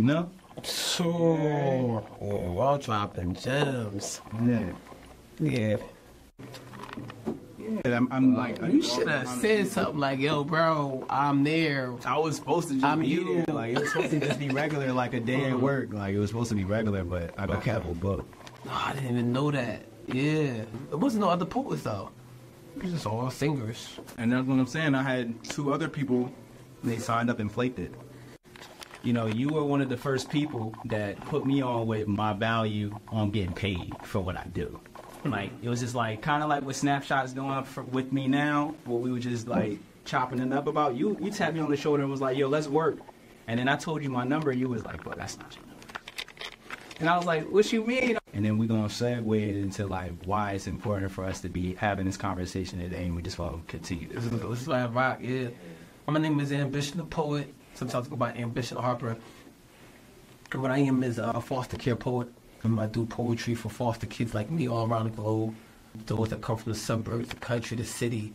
No? So, all dropping gems. Yeah. Yeah. Yeah, I'm like, You should have said something like, yo, bro, I'm there. I was supposed to just I'm be you. there. Like, it was supposed to just be regular, like a day at work. Like, it was supposed to be regular, but I got capital booked. No, I didn't even know that. Yeah. There wasn't no other poets, though. It was just all singers. And that's what I'm saying. I had 2 other people, they signed up and flaked it. You know, you were one of the first people that put me on with my value on getting paid for what I do. Like, it was just like, kind of like what Snapshot's doing with me now, where we were just like chopping it up about you. You tapped me on the shoulder and was like, yo, let's work. And then I told you my number, and you was like, bro, that's not your number. And I was like, what you mean? And then we're going to segue it into like why it's important for us to be having this conversation today, and we just want to continue. This is why I rock, yeah. My name is Ambition the Poet. Sometimes I go by Ambition Harper. And what I am is a foster care poet. I do poetry for foster kids like me all around the globe, those that come from the suburbs, the country, the city,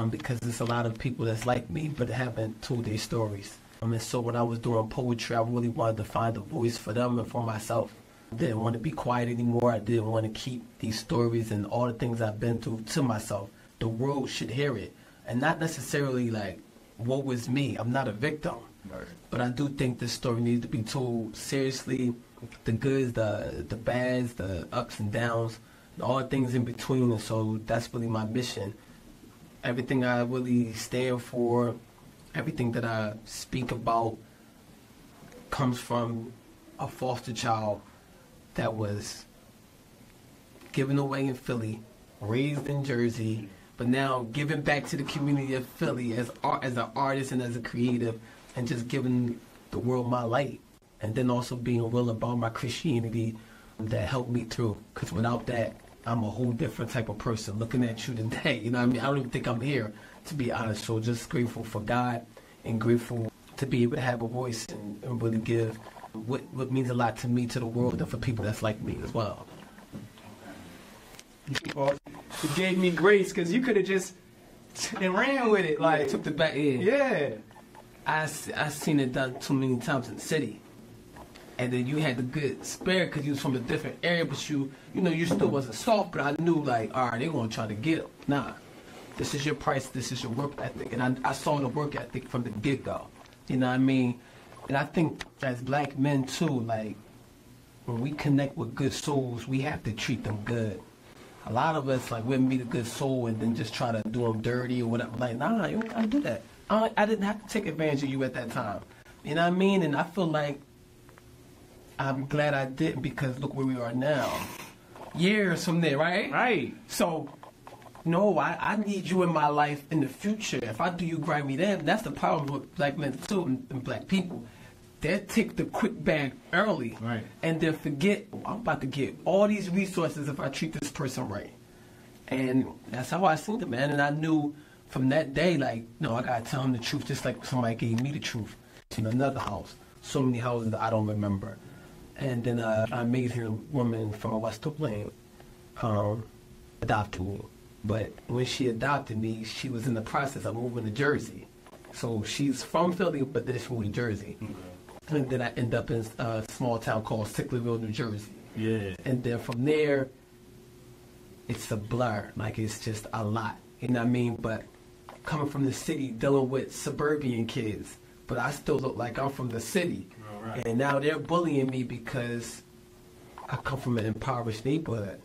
because there's a lot of people that's like me but haven't told their stories. And so when I was doing poetry, I really wanted to find a voice for them and for myself. I didn't want to be quiet anymore. I didn't want to keep these stories and all the things I've been through to myself. The world should hear it, and not necessarily like, woe is me. I'm not a victim. Right. But I do think this story needs to be told seriously. The goods, the bads, the ups and downs, all the things in between. And so that's really my mission. Everything I really stand for, everything that I speak about comes from a foster child that was given away in Philly, raised in Jersey, but now giving back to the community of Philly as an artist and as a creative, and just giving the world my light. And then also being real about my Christianity that helped me through. Because without that, I'm a whole different type of person. Looking at you today, you know what I mean? I don't even think I'm here, to be honest. So just grateful for God and grateful to be able to have a voice and really give what means a lot to me, to the world, and for people that's like me as well. Well, it gave me grace because you could have just and ran with it. Like, Took the back in. yeah. I seen it done too many times in the city. And then you had the good spirit because you was from a different area, but you know, you still wasn't soft, but I knew like, all right, they're going to try to get him. Nah, this is your price, this is your work ethic. And I saw the work ethic from the get-go. You know what I mean? And I think as black men too, like, when we connect with good souls, we have to treat them good. A lot of us, like, we'll meet a good soul and then just try to do them dirty or whatever. Like, nah, you don't gotta do that. I didn't have to take advantage of you at that time. You know what I mean? And I feel like I'm glad I didn't, because look where we are now. Years from there, right? Right. So, no, I need you in my life in the future. If I do you grimy then, that's the problem with black men too and black people. They'll take the quick bag early. Right. And they'll forget, I'm about to get all these resources if I treat this person right. And that's how I seen it, man. And I knew from that day, like, no, I gotta tell him the truth, just like somebody gave me the truth. In another house, so many houses that I don't remember. And then I made her a woman from West Oakland adopted me. But when she adopted me, she was in the process of moving to Jersey. So she's from Philly, but then she moved to Jersey. Okay. And then I end up in a small town called Sicklerville, New Jersey. Yeah. And then from there, it's a blur. Like, it's just a lot. You know what I mean? But coming from the city, dealing with suburban kids, but I still look like I'm from the city. Right. And now they're bullying me because I come from an impoverished neighborhood.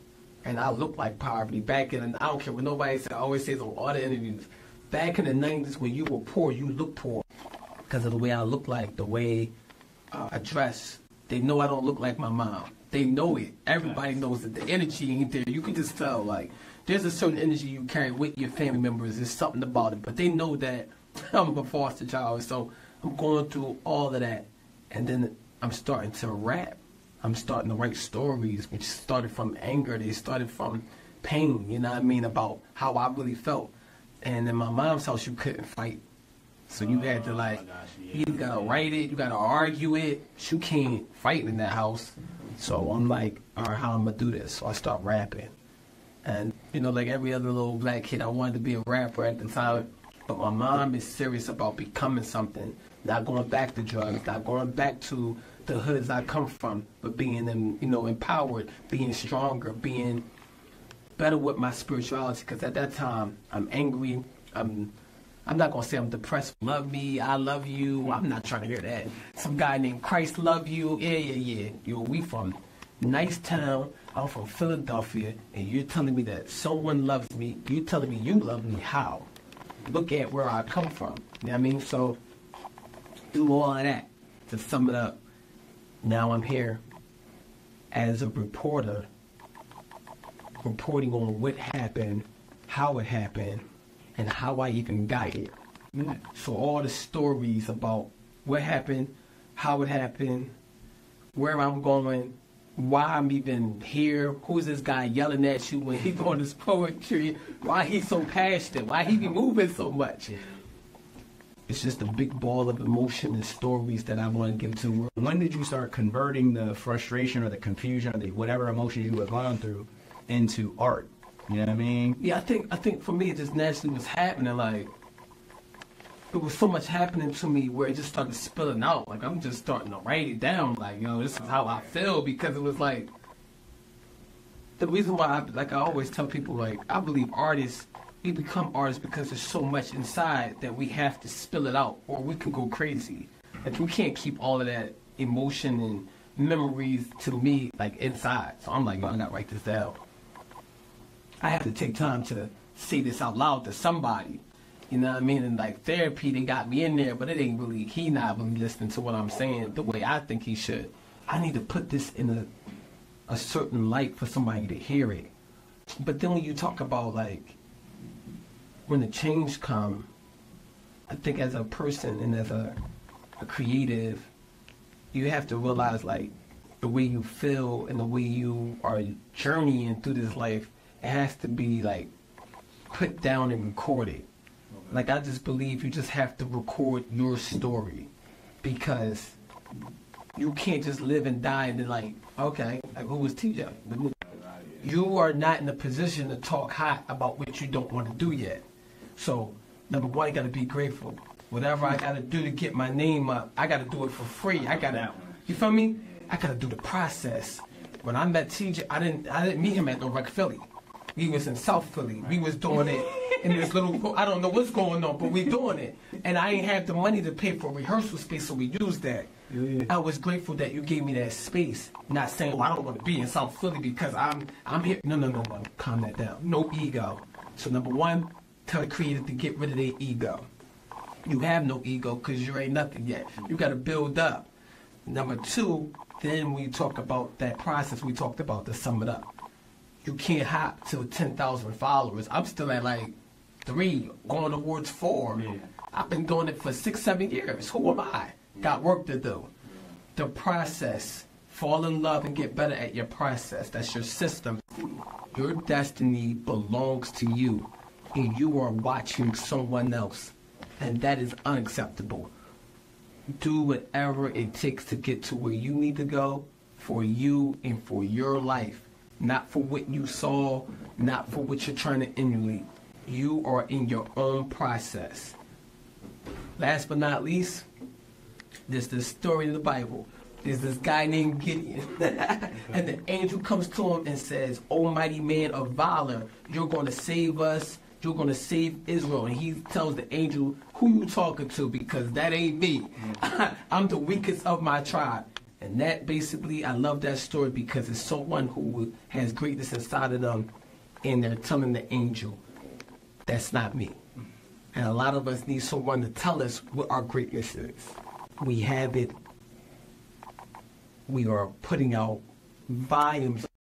And I look like poverty. Back in, I don't care what nobody says, I always say on all the interviews, back in the 90s when you were poor, you look poor. Because of the way I look like, the way I dress. They know I don't look like my mom. They know it. Everybody knows that the energy ain't there. You can just tell, like, there's a certain energy you carry with your family members. There's something about it. But they know that I'm a foster child. So I'm going through all of that. And then I'm starting to rap. I'm starting to write stories, which started from anger. They started from pain, you know what I mean, about how I really felt. And in my mom's house, you couldn't fight. So you had to, like, you got to write it, you got to argue it. You can't fight in that house. So I'm like, all right, how am I going to do this? So I start rapping. And, you know, like every other little black kid, I wanted to be a rapper at the time. But my mom is serious about becoming something. Not going back to drugs, not going back to the hoods I come from, but being empowered, being stronger, being better with my spirituality. Because at that time, I'm angry. I'm not gonna say I'm depressed. Love me, I love you. I'm not trying to hear that. Some guy named Christ love you. Yeah. Yo, we from nice town. I'm from Philadelphia, and you're telling me that someone loves me. You're telling me you love me. How? Look at where I come from. You know what I mean? So, do all of that to sum it up. Now I'm here as a reporter, reporting on what happened, how it happened, and how I even got here. So all the stories about what happened, how it happened, where I'm going, why I'm even here, who's this guy yelling at you when he's doing his poetry, why he's so passionate, why he be moving so much. It's just a big ball of emotion and stories that I want to give to the world. When did you start converting the frustration or the confusion or whatever emotion you were going through into art? You know what I mean? Yeah, I think for me it just naturally was happening. Like, there was so much happening to me where it just started spilling out. Like, I'm just starting to write it down. Like, this is how I feel, because it was like, the reason why, I always tell people, like, I believe artists, we become artists because there's so much inside that we have to spill it out, or we can go crazy. Like, we can't keep all of that emotion and memories, to me, like, inside. So I'm like, I gotta write this down. I have to take time to say this out loud to somebody. You know what I mean? And like therapy, they got me in there, but it ain't really, he not really listening to what I'm saying the way I think he should. I need to put this in a certain light for somebody to hear it. But then when you talk about, like, when the change come, I think as a person and as a creative, you have to realize, like, the way you feel and the way you are journeying through this life, it has to be, like, put down and recorded. Like, I just believe you just have to record your story, because you can't just live and die and then, like, okay, like, who was TJ? You are not in a position to talk hot about what you don't want to do yet. So, number one, you got to be grateful. Whatever I got to do to get my name up, I got to do it for free. I got to, you feel me? I got to do the process. When I met TJ, I didn't meet him at no Rec Philly. We was in South Philly. We was doing it in this little, I don't know what's going on, but we doing it. And I ain't have the money to pay for rehearsal space, so we used that. Yeah. I was grateful that you gave me that space. Not saying, I don't want to be in South Philly because I'm here. No, calm that down. No ego. So number one, tell the creative to get rid of their ego. You have no ego because you ain't nothing yet. You got to build up. Number two, then we talk about that process we talked about to sum it up. You can't hop to 10,000 followers. I'm still at like 3, going towards 4. Yeah. I've been doing it for 6, 7 years. Who am I? Got work to do. The process. Fall in love and get better at your process. That's your system. Your destiny belongs to you, and you are watching someone else, and that is unacceptable. Do whatever it takes to get to where you need to go for you and for your life. Not for what you saw, not for what you're trying to emulate. You are in your own process. Last but not least, there's this story in the Bible. There's this guy named Gideon. And the angel comes to him and says, "Almighty man of valor, you're going to save us. You're going to save Israel." And he tells the angel, "Who you talking to? Because that ain't me. I'm the weakest of my tribe." And that basically, I love that story because it's someone who has greatness inside of them, and they're telling the angel, that's not me. And a lot of us need someone to tell us what our greatness is. We have it. We are putting out volumes